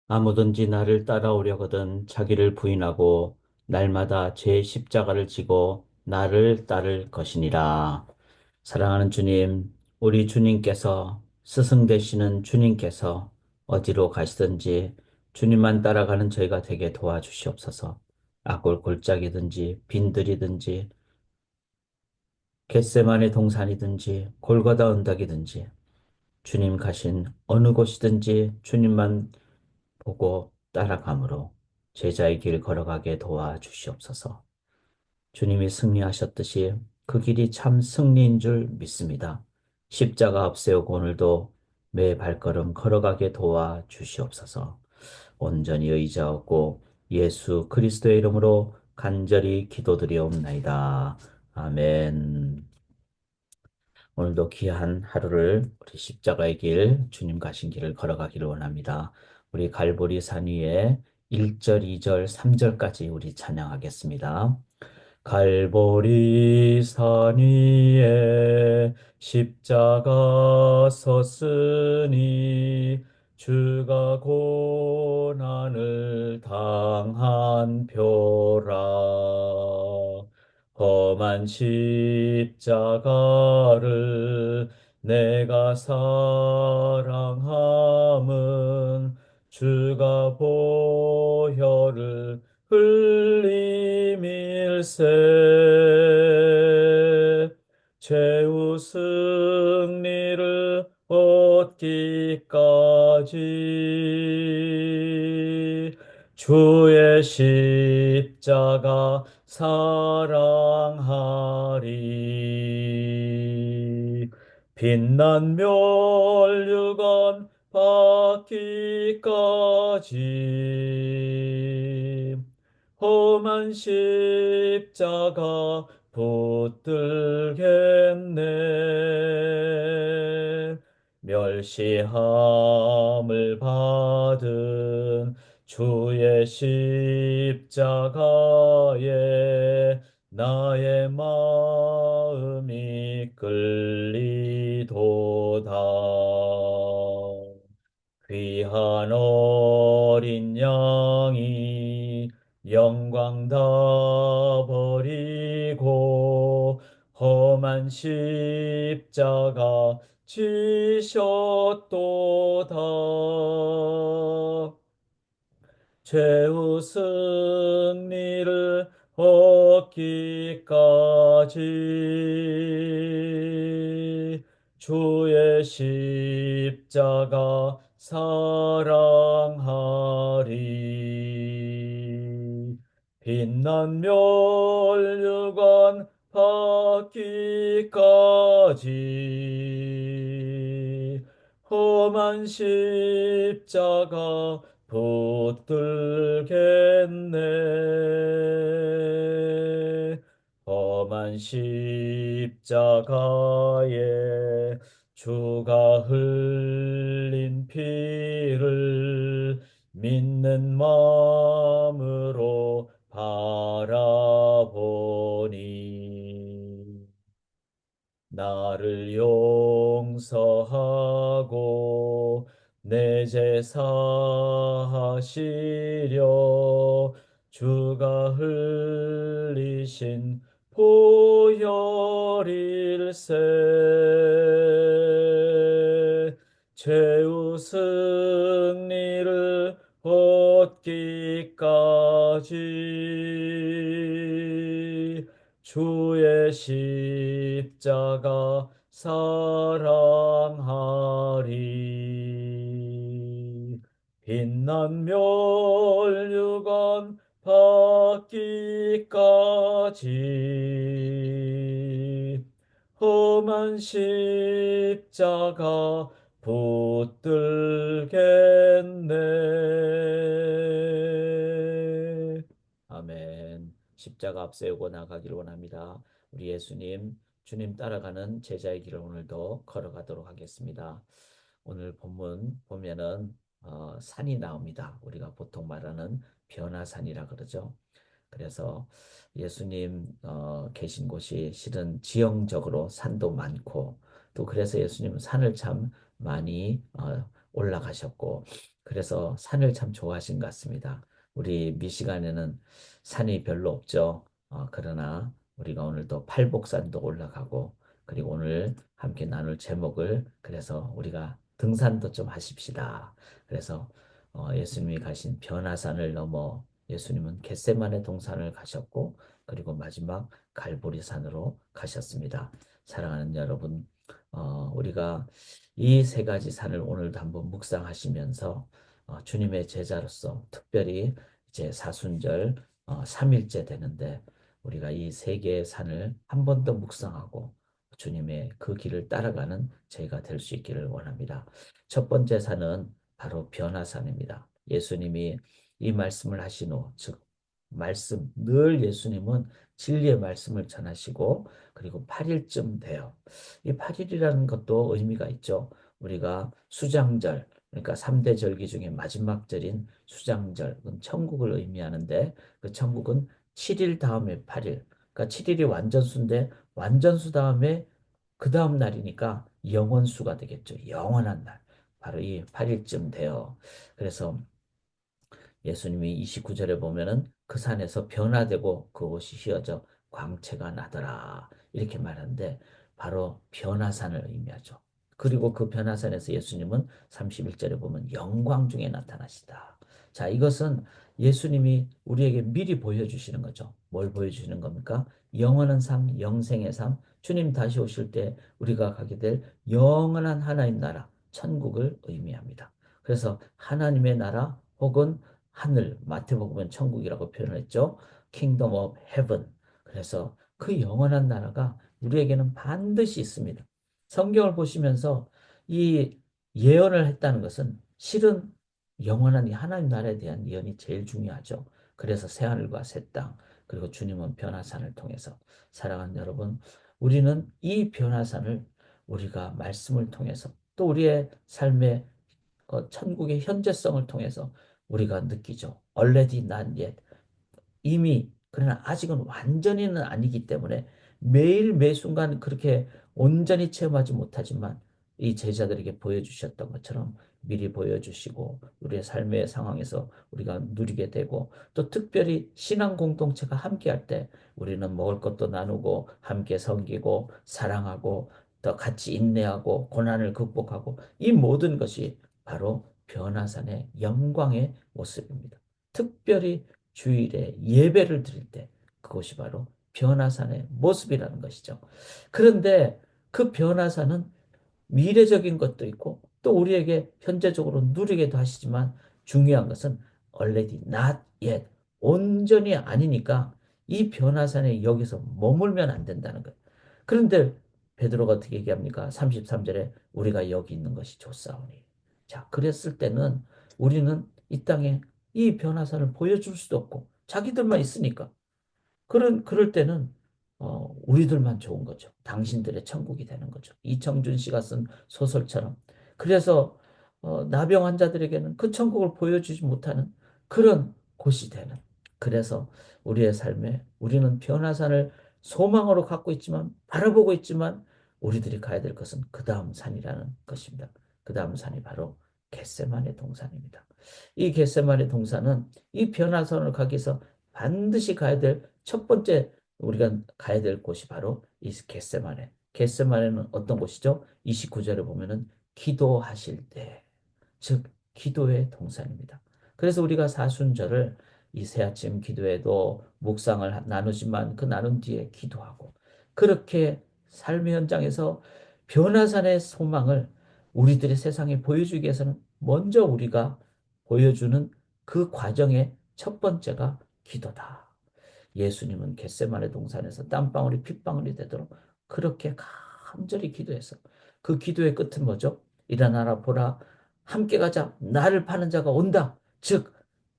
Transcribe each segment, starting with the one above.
아무든지 나를 따라오려거든 자기를 부인하고 날마다 제 십자가를 지고 나를 따를 것이니라. 사랑하는 주님, 우리 주님께서 스승 되시는 주님께서 어디로 가시든지 주님만 따라가는 저희가 되게 도와주시옵소서. 악골 골짜기든지 빈들이든지 겟세마네 동산이든지 골고다 언덕이든지 주님 가신 어느 곳이든지 주님만 보고 따라감으로 제자의 길 걸어가게 도와주시옵소서. 주님이 승리하셨듯이 그 길이 참 승리인 줄 믿습니다. 십자가 앞세우고 오늘도 매 발걸음 걸어가게 도와주시옵소서. 온전히 의지하고 예수 그리스도의 이름으로 간절히 기도드리옵나이다. 아멘. 오늘도 귀한 하루를 우리 십자가의 길, 주님 가신 길을 걸어가기를 원합니다. 우리 갈보리 산 위에 1절, 2절, 3절까지 우리 찬양하겠습니다. 갈보리 산 위에 십자가 섰으니 주가 고난을 당한 표라. 험한 십자가를 내가 사랑함은 주가 보혈을 흘림일세 최후 승리를 얻기까지 주의 십자가 사랑하리. 빛난 멸류관 받기까지 험한 십자가 붙들겠네. 멸시함을 받은 주의 십자가에 나의 마음이 끌리도다. 귀한 어린 양이 영광 다 버리고 험한 십자가 지셨도다. 최후 승리를 얻기까지 주의 십자가 사랑하리. 빛난 멸류관 받기까지 험한 십자가 붙들겠네. 험한 십자가에 주가 흘린 피를 믿는 마음으로 바라보니 나를 용서하고 내 죄 사하시려 주가 흘리신 보혈일세 최후 승리를 얻기까지 주의 십자가 사랑하리. 빛난 멸류관 받기까지 험한 십자가 붙들겠네. 아멘. 십자가 앞세우고 나가기를 원합니다. 우리 예수님, 주님 따라가는 제자의 길을 오늘도 걸어가도록 하겠습니다. 오늘 본문 보면은 산이 나옵니다. 우리가 보통 말하는 변화산이라 그러죠. 그래서 예수님 계신 곳이 실은 지형적으로 산도 많고 또 그래서 예수님은 산을 참 많이 올라가셨고 그래서 산을 참 좋아하신 것 같습니다. 우리 미시간에는 산이 별로 없죠. 그러나 우리가 오늘도 팔복산도 올라가고 그리고 오늘 함께 나눌 제목을 그래서 우리가 등산도 좀 하십시다. 그래서 예수님이 가신 변화산을 넘어 예수님은 겟세마네 동산을 가셨고 그리고 마지막 갈보리산으로 가셨습니다. 사랑하는 여러분, 우리가 이 세 가지 산을 오늘도 한번 묵상하시면서 주님의 제자로서 특별히 이제 사순절 3일째 되는데 우리가 이 세 개의 산을 한 번 더 묵상하고 주님의 그 길을 따라가는 저희가 될 수 있기를 원합니다. 첫 번째 산은 바로 변화산입니다. 예수님이 이 말씀을 하신 후, 즉 말씀 늘 예수님은 진리의 말씀을 전하시고 그리고 8일쯤 돼요. 이 8일이라는 것도 의미가 있죠. 우리가 수장절, 그러니까 3대 절기 중에 마지막 절인 수장절, 그건 천국을 의미하는데 그 천국은 7일 다음에 8일, 그러니까 7일이 완전수인데 완전수 다음에 그 다음 날이니까 영원수가 되겠죠. 영원한 날. 바로 이 8일쯤 돼요. 그래서 예수님이 29절에 보면은 그 산에서 변화되고 그곳이 휘어져 광채가 나더라. 이렇게 말하는데 바로 변화산을 의미하죠. 그리고 그 변화산에서 예수님은 31절에 보면 영광 중에 나타나시다. 자, 이것은 예수님이 우리에게 미리 보여주시는 거죠. 뭘 보여주시는 겁니까? 영원한 삶, 영생의 삶, 주님 다시 오실 때 우리가 가게 될 영원한 하나님 나라, 천국을 의미합니다. 그래서 하나님의 나라 혹은 하늘, 마태복음은 천국이라고 표현했죠. Kingdom of Heaven. 그래서 그 영원한 나라가 우리에게는 반드시 있습니다. 성경을 보시면서 이 예언을 했다는 것은 실은 영원한 이 하나님 나라에 대한 예언이 제일 중요하죠. 그래서 새하늘과 새 땅, 그리고 주님은 변화산을 통해서 사랑하는 여러분, 우리는 이 변화산을 우리가 말씀을 통해서 또 우리의 삶의 천국의 현재성을 통해서 우리가 느끼죠. Already not yet. 이미 그러나 아직은 완전히는 아니기 때문에 매일 매 순간 그렇게 온전히 체험하지 못하지만 이 제자들에게 보여주셨던 것처럼 미리 보여주시고 우리의 삶의 상황에서 우리가 누리게 되고 또 특별히 신앙 공동체가 함께할 때 우리는 먹을 것도 나누고 함께 섬기고 사랑하고 또 같이 인내하고 고난을 극복하고 이 모든 것이 바로 변화산의 영광의 모습입니다. 특별히 주일에 예배를 드릴 때 그것이 바로 변화산의 모습이라는 것이죠. 그런데 그 변화산은 미래적인 것도 있고 또 우리에게 현재적으로 누리게도 하시지만 중요한 것은 already not yet 온전히 아니니까 이 변화산에 여기서 머물면 안 된다는 거예요. 그런데 베드로가 어떻게 얘기합니까? 33절에 우리가 여기 있는 것이 좋사오니. 자, 그랬을 때는 우리는 이 땅에 이 변화산을 보여줄 수도 없고 자기들만 있으니까 그럴 때는 우리들만 좋은 거죠. 당신들의 천국이 되는 거죠. 이청준 씨가 쓴 소설처럼. 그래서 나병 환자들에게는 그 천국을 보여주지 못하는 그런 곳이 되는. 그래서 우리의 삶에 우리는 변화산을 소망으로 갖고 있지만 바라보고 있지만 우리들이 가야 될 것은 그 다음 산이라는 것입니다. 그 다음 산이 바로 겟세마네 동산입니다. 이 겟세마네 동산은 이 변화산을 가기 위해서 반드시 가야 될 첫 번째 우리가 가야 될 곳이 바로 이 겟세마네. 겟세마네는 어떤 곳이죠? 29절에 보면은 기도하실 때, 즉 기도의 동산입니다. 그래서 우리가 사순절을 이 새아침 기도에도 묵상을 나누지만 그 나눈 뒤에 기도하고 그렇게 삶의 현장에서 변화산의 소망을 우리들의 세상에 보여주기 위해서는 먼저 우리가 보여주는 그 과정의 첫 번째가 기도다. 예수님은 겟세마네 동산에서 땀방울이 핏방울이 되도록 그렇게 간절히 기도해서 그 기도의 끝은 뭐죠? 일어나라 보라 함께 가자 나를 파는 자가 온다. 즉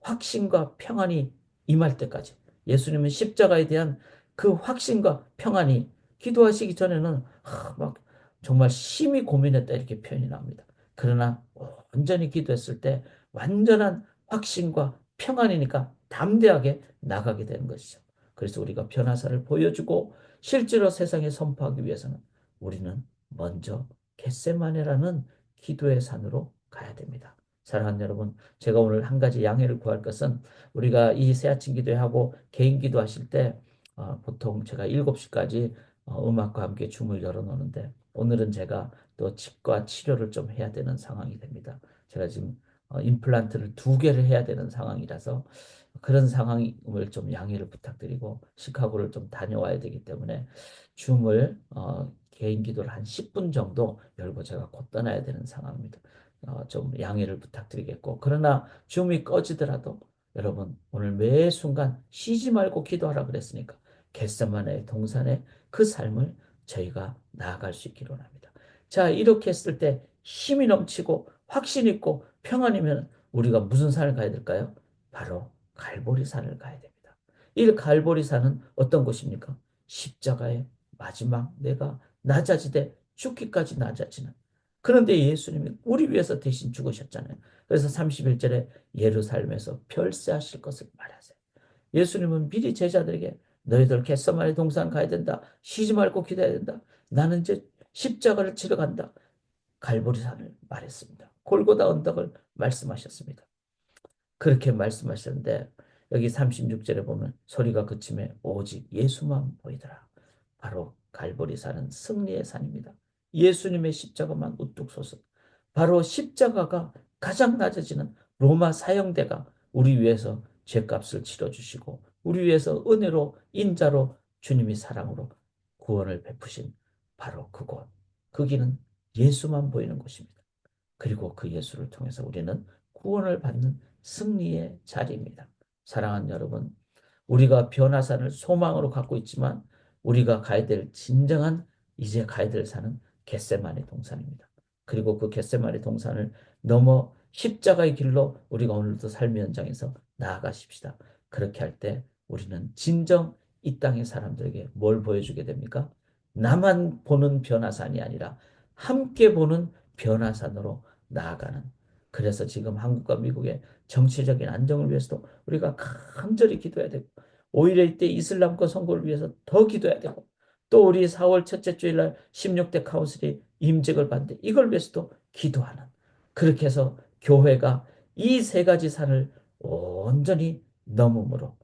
확신과 평안이 임할 때까지 예수님은 십자가에 대한 그 확신과 평안이 기도하시기 전에는 막 정말 심히 고민했다 이렇게 표현이 나옵니다. 그러나 온전히 기도했을 때 완전한 확신과 평안이니까 담대하게 나가게 되는 것이죠. 그래서 우리가 변화사를 보여주고 실제로 세상에 선포하기 위해서는 우리는 먼저 겟세마네라는 기도의 산으로 가야 됩니다. 사랑하는 여러분, 제가 오늘 한 가지 양해를 구할 것은 우리가 이 새아침 기도하고 개인 기도하실 때 보통 제가 7시까지 음악과 함께 줌을 열어놓는데 오늘은 제가 또 치과 치료를 좀 해야 되는 상황이 됩니다. 제가 지금 임플란트를 2개를 해야 되는 상황이라서 그런 상황을 좀 양해를 부탁드리고 시카고를 좀 다녀와야 되기 때문에 줌을 개인 기도를 한 10분 정도 열고 제가 곧 떠나야 되는 상황입니다. 좀 양해를 부탁드리겠고 그러나 줌이 꺼지더라도 여러분 오늘 매 순간 쉬지 말고 기도하라 그랬으니까 겟세마네 동산의 그 삶을 저희가 나아갈 수 있기를 원합니다. 자, 이렇게 했을 때 힘이 넘치고 확신 있고 평안이면 우리가 무슨 산을 가야 될까요? 바로 갈보리산을 가야 됩니다. 이 갈보리산은 어떤 곳입니까? 십자가의 마지막 내가 낮아지되 죽기까지 낮아지는. 그런데 예수님이 우리 위해서 대신 죽으셨잖아요. 그래서 31절에 예루살렘에서 별세하실 것을 말하세요. 예수님은 미리 제자들에게 너희들 겟세마네 동산 가야 된다. 쉬지 말고 기도해야 된다. 나는 이제 십자가를 치러 간다. 갈보리산을 말했습니다. 골고다 언덕을 말씀하셨습니다. 그렇게 말씀하셨는데 여기 36절에 보면 소리가 그침에 오직 예수만 보이더라. 바로 갈보리산은 승리의 산입니다. 예수님의 십자가만 우뚝 솟은 바로 십자가가 가장 낮아지는 로마 사형대가 우리 위해서 죄값을 치러주시고 우리 위해서 은혜로 인자로 주님이 사랑으로 구원을 베푸신 바로 그곳. 그 길은 예수만 보이는 곳입니다. 그리고 그 예수를 통해서 우리는 구원을 받는 승리의 자리입니다. 사랑하는 여러분, 우리가 변화산을 소망으로 갖고 있지만 우리가 가야 될 진정한 이제 가야 될 산은 겟세마네 동산입니다. 그리고 그 겟세마네 동산을 넘어 십자가의 길로 우리가 오늘도 삶의 현장에서 나아가십시다. 그렇게 할 때 우리는 진정 이 땅의 사람들에게 뭘 보여주게 됩니까? 나만 보는 변화산이 아니라 함께 보는 변화산으로 나아가는. 그래서 지금 한국과 미국의 정치적인 안정을 위해서도 우리가 간절히 기도해야 되고 오히려 이때 이슬람권 선거를 위해서 더 기도해야 되고 또 우리 4월 첫째 주일날 16대 카운슬이 임직을 받는데 이걸 위해서도 기도하는 그렇게 해서 교회가 이 세 가지 산을 온전히 넘음으로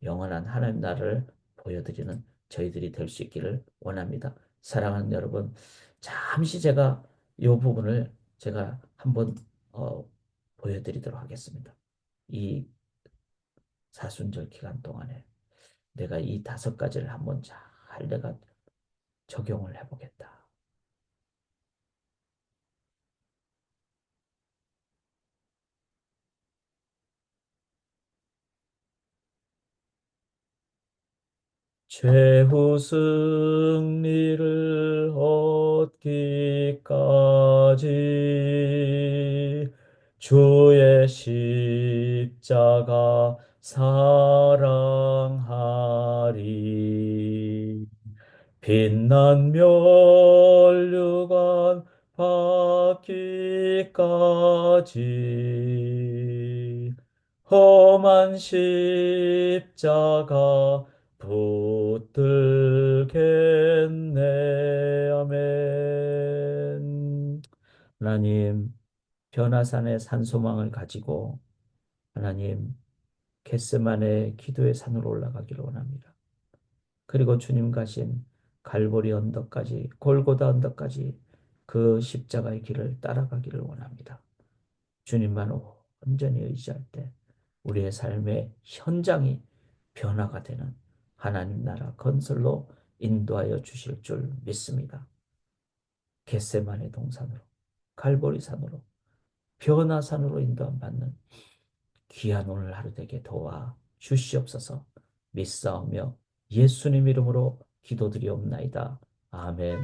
영원한 하나님 나라를 보여드리는 저희들이 될 수 있기를 원합니다. 사랑하는 여러분, 잠시 제가 이 부분을 제가 한번 어, 보여드리도록 하겠습니다. 이 사순절 기간 동안에 내가 이 5가지를 한번 잘 내가 적용을 해보겠다. 최후 승리를 얻기까지 주의 십자가 사랑하리. 빛난 멸류관 받기까지 험한 십자가 붙들겠네. 아멘. 하나님, 변화산의 산소망을 가지고 하나님, 겟세마네 기도의 산으로 올라가기를 원합니다. 그리고 주님 가신 갈보리 언덕까지 골고다 언덕까지 그 십자가의 길을 따라가기를 원합니다. 주님만 온전히 의지할 때 우리의 삶의 현장이 변화가 되는 하나님 나라 건설로 인도하여 주실 줄 믿습니다. 겟세마네 동산으로 갈보리 산으로 변화산으로 인도함 받는 귀한 오늘 하루 되게 도와 주시옵소서. 믿사오며 예수님 이름으로 기도드리옵나이다. 아멘.